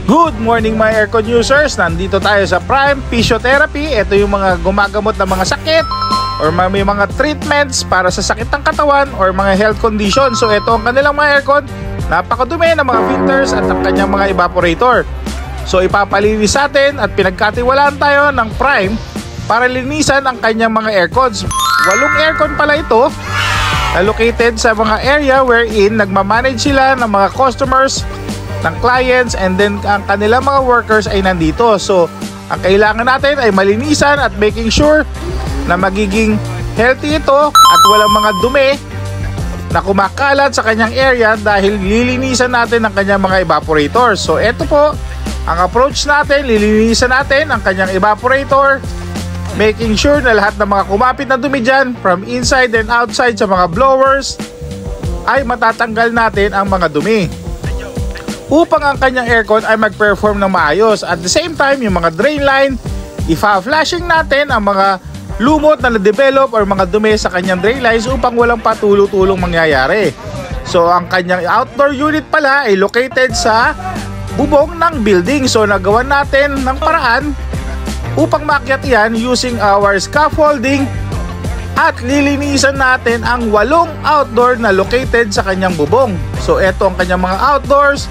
Good morning mga aircon users! Nandito tayo sa Prime Physiotherapy. Ito yung mga gumagamot ng mga sakit or may mga treatments para sa sakit ng katawan or mga health conditions. So ito ang kanilang mga aircon. Napakadumi ng mga filters at ang kanyang mga evaporator. So ipapalinis natin at pinagkatiwalaan tayo ng Prime para linisan ang kanyang mga aircons. 8 aircon pala ito, located sa mga area wherein nagmamanage sila ng mga customers, ng clients, and then ang kanilang mga workers ay nandito. So ang kailangan natin ay malinisan at making sure na magiging healthy ito at walang mga dumi na kumakalat sa kanyang area dahil lilinisan natin ang kanyang mga evaporators. So ito po ang approach natin, lilinisan natin ang kanyang evaporator, making sure na lahat ng mga kumapit na dumi dyan from inside and outside sa mga blowers ay matatanggal natin ang mga dumi upang ang kanyang aircon ay mag-perform ng maayos. At the same time, yung mga drain line, ifa-flashing natin ang mga lumot na na-develop or mga dumi sa kanyang drain lines upang walang patulo-tulong mangyayari. So ang kanyang outdoor unit pala ay located sa bubong ng building. So nagawa natin ng paraan upang maakyat yan using our scaffolding at lilinisan natin ang 8 outdoor na located sa kanyang bubong. So eto ang kanyang mga outdoors.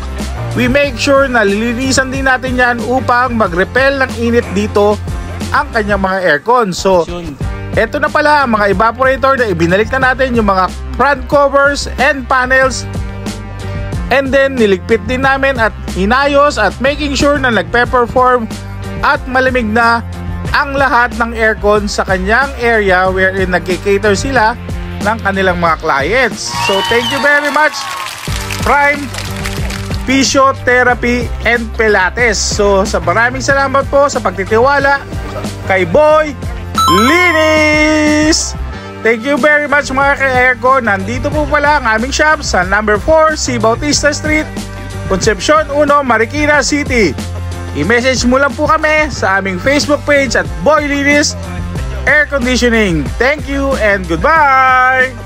We make sure na lilinisan din natin yan upang mag-repel ng init dito ang kanyang mga aircon. So eto na pala ang mga evaporator na ibinalik na natin, yung mga front covers and panels. And then niligpit din namin at inayos at making sure na nagpe-perform at malamig na ang lahat ng aircon sa kanyang area wherein nagki-cater sila ng kanilang mga clients. So thank you very much Prime Physiotherapy and Pilates. So sa maraming salamat po sa pagtitiwala kay Boy Linis. Thank you very much mga ka-aircon. Nandito po pala ang aming shop sa number 4 C. Bautista Street, Concepcion 1, Marikina City. I-message mo lang po kami sa aming Facebook page at Boy Linis Air Conditioning. Thank you and goodbye!